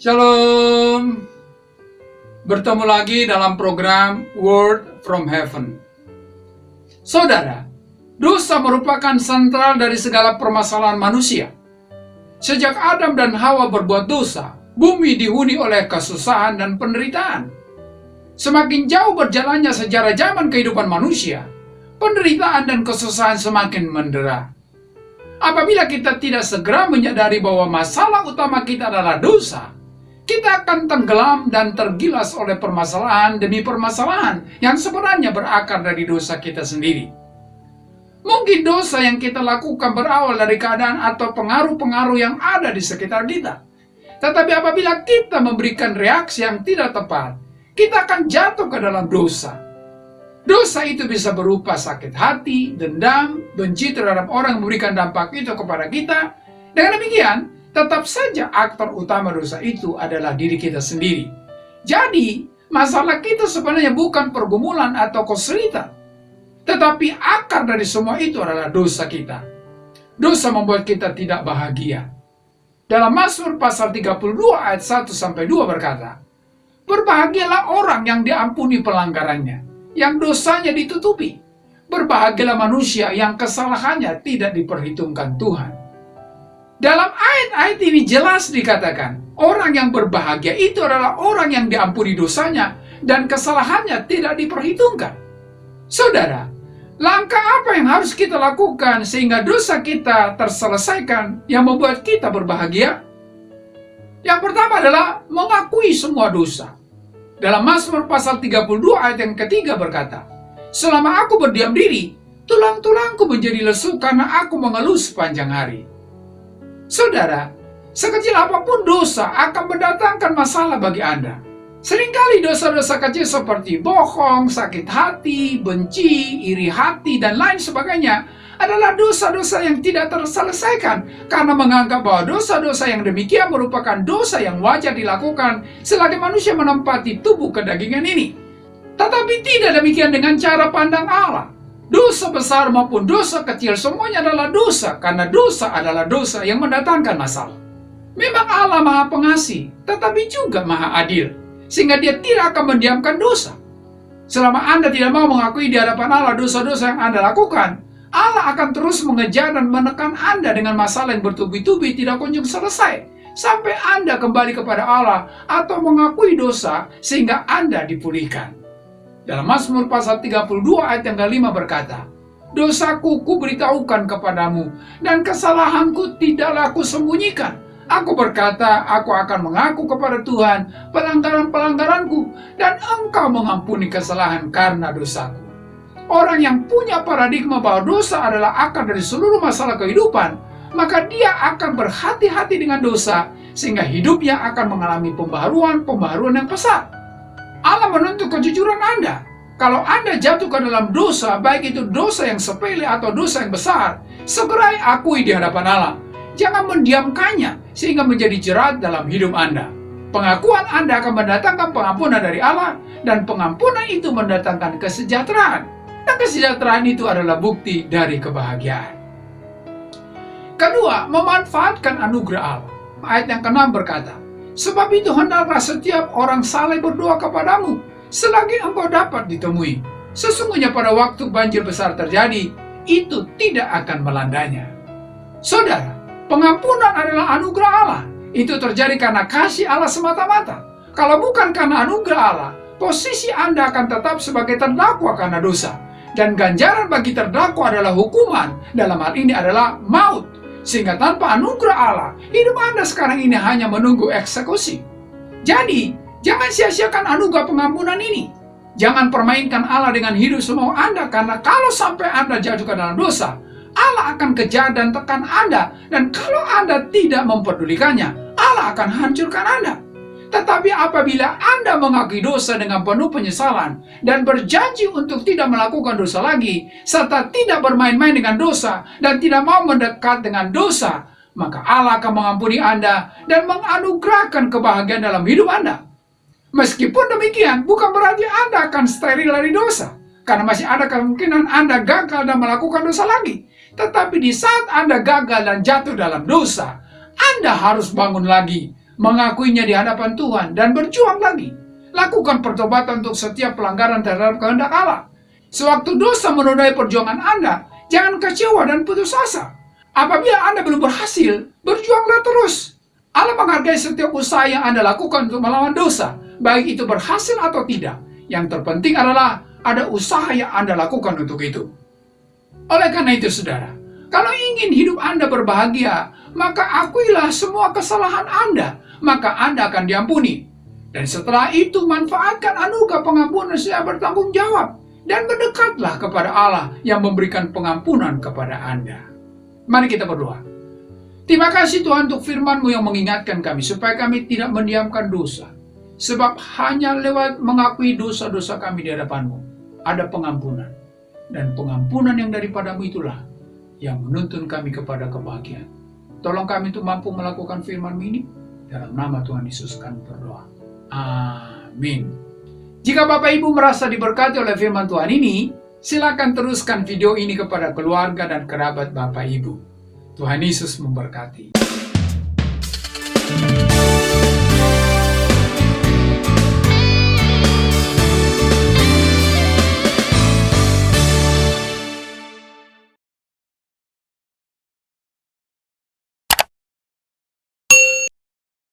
Shalom. Bertemu lagi dalam program Word from Heaven. Saudara, dosa merupakan sentral dari segala permasalahan manusia. Sejak Adam dan Hawa berbuat dosa, bumi dihuni oleh kesusahan dan penderitaan. Semakin jauh berjalannya sejarah zaman kehidupan manusia, penderitaan dan kesusahan semakin mendera. Apabila kita tidak segera menyadari bahwa masalah utama kita adalah dosa, kita akan tenggelam dan tergilas oleh permasalahan demi permasalahan yang sebenarnya berakar dari dosa kita sendiri. Mungkin dosa yang kita lakukan berawal dari keadaan atau pengaruh-pengaruh yang ada di sekitar kita. Tetapi apabila kita memberikan reaksi yang tidak tepat, kita akan jatuh ke dalam dosa. Dosa itu bisa berupa sakit hati, dendam, benci terhadap orang yang memberikan dampak itu kepada kita. Dengan demikian, tetap saja aktor utama dosa itu adalah diri kita sendiri. Jadi, masalah kita sebenarnya bukan pergumulan atau kesulitan, tetapi akar dari semua itu adalah dosa kita. Dosa membuat kita tidak bahagia. Dalam Mazmur pasal 32 ayat 1-2 berkata, "Berbahagialah orang yang diampuni pelanggarannya, yang dosanya ditutupi. Berbahagialah manusia yang kesalahannya tidak diperhitungkan Tuhan." Dalam ayat-ayat ini jelas dikatakan, orang yang berbahagia itu adalah orang yang diampuni dosanya dan kesalahannya tidak diperhitungkan. Saudara, langkah apa yang harus kita lakukan sehingga dosa kita terselesaikan yang membuat kita berbahagia? Yang pertama adalah mengakui semua dosa. Dalam Mazmur pasal 32 ayat yang ketiga berkata, "Selama aku berdiam diri, tulang-tulangku menjadi lesu karena aku mengeluh sepanjang hari." Saudara, sekecil apapun dosa akan mendatangkan masalah bagi Anda. Seringkali dosa-dosa kecil seperti bohong, sakit hati, benci, iri hati, dan lain sebagainya adalah dosa-dosa yang tidak terselesaikan karena menganggap bahwa dosa-dosa yang demikian merupakan dosa yang wajar dilakukan selagi manusia menempati tubuh kedagingan ini. Tetapi tidak demikian dengan cara pandang Allah. Dosa besar maupun dosa kecil semuanya adalah dosa karena dosa adalah dosa yang mendatangkan masalah. Memang Allah Maha Pengasih, tetapi juga Maha Adil, sehingga Dia tidak akan mendiamkan dosa. Selama Anda tidak mau mengakui di hadapan Allah dosa-dosa yang Anda lakukan, Allah akan terus mengejar dan menekan Anda dengan masalah yang bertubi-tubi tidak kunjung selesai, sampai Anda kembali kepada Allah atau mengakui dosa sehingga Anda dipulihkan. Dalam Mazmur pasal 32 ayat yang ke-5 berkata, "Dosaku kuberitahukan kepadamu, dan kesalahanku tidaklah kusembunyikan. Aku berkata, aku akan mengaku kepada Tuhan pelanggaran-pelanggaranku, dan Engkau mengampuni kesalahan karena dosaku." Orang yang punya paradigma bahwa dosa adalah akar dari seluruh masalah kehidupan, maka dia akan berhati-hati dengan dosa, sehingga hidupnya akan mengalami pembaharuan yang pesat. Allah menuntut kejujuran Anda. Kalau Anda jatuh ke dalam dosa, baik itu dosa yang sepele atau dosa yang besar, segera akui di hadapan Allah. Jangan mendiamkannya sehingga menjadi jerat dalam hidup Anda. Pengakuan Anda akan mendatangkan pengampunan dari Allah, dan pengampunan itu mendatangkan kesejahteraan. Dan kesejahteraan itu adalah bukti dari kebahagiaan. Kedua, memanfaatkan anugerah Allah. Ayat yang ke-6 berkata, "Sebab itu hendaklah setiap orang saleh berdoa kepadamu, selagi engkau dapat ditemui. Sesungguhnya pada waktu banjir besar terjadi, itu tidak akan melandanya." Saudara, pengampunan adalah anugerah Allah. Itu terjadi karena kasih Allah semata-mata. Kalau bukan karena anugerah Allah, posisi Anda akan tetap sebagai terdakwa karena dosa. Dan ganjaran bagi terdakwa adalah hukuman, dalam hal ini adalah maut. Sehingga tanpa anugerah Allah, hidup Anda sekarang ini hanya menunggu eksekusi. Jadi, jangan sia-siakan anugerah pengampunan ini. Jangan permainkan Allah dengan hidup semau Anda, karena kalau sampai Anda jatuh ke dalam dosa, Allah akan kejar dan tekan Anda. Dan kalau Anda tidak memperdulikannya, Allah akan hancurkan Anda. Tetapi apabila Anda mengakui dosa dengan penuh penyesalan dan berjanji untuk tidak melakukan dosa lagi, serta tidak bermain-main dengan dosa dan tidak mau mendekat dengan dosa, maka Allah akan mengampuni Anda dan menganugerahkan kebahagiaan dalam hidup Anda. Meskipun demikian, bukan berarti Anda akan steril dari dosa, karena masih ada kemungkinan Anda gagal dan melakukan dosa lagi. Tetapi di saat Anda gagal dan jatuh dalam dosa, Anda harus bangun lagi, mengakuinya di hadapan Tuhan, dan berjuang lagi. Lakukan pertobatan untuk setiap pelanggaran terhadap kehendak Allah. Sewaktu dosa menodai perjuangan Anda, jangan kecewa dan putus asa. Apabila Anda belum berhasil, berjuanglah terus. Allah menghargai setiap usaha yang Anda lakukan untuk melawan dosa, baik itu berhasil atau tidak. Yang terpenting adalah ada usaha yang Anda lakukan untuk itu. Oleh karena itu, saudara, kalau ingin hidup Anda berbahagia, maka akuilah semua kesalahan Anda, maka Anda akan diampuni. Dan setelah itu, manfaatkan anugerah pengampunan secara bertanggung jawab, dan berdekatlah kepada Allah yang memberikan pengampunan kepada Anda. Mari kita berdoa. Terima kasih Tuhan untuk firman-Mu yang mengingatkan kami supaya kami tidak mendiamkan dosa. Sebab hanya lewat mengakui dosa-dosa kami di hadapan-Mu ada pengampunan. Dan pengampunan yang daripada-Mu itulah yang menuntun kami kepada kebahagiaan. Tolong kami untuk mampu melakukan firman-Mu ini. Dalam nama Tuhan Yesus kami berdoa. Amin. Jika Bapak Ibu merasa diberkati oleh firman Tuhan ini, silakan teruskan video ini kepada keluarga dan kerabat Bapak Ibu. Tuhan Yesus memberkati.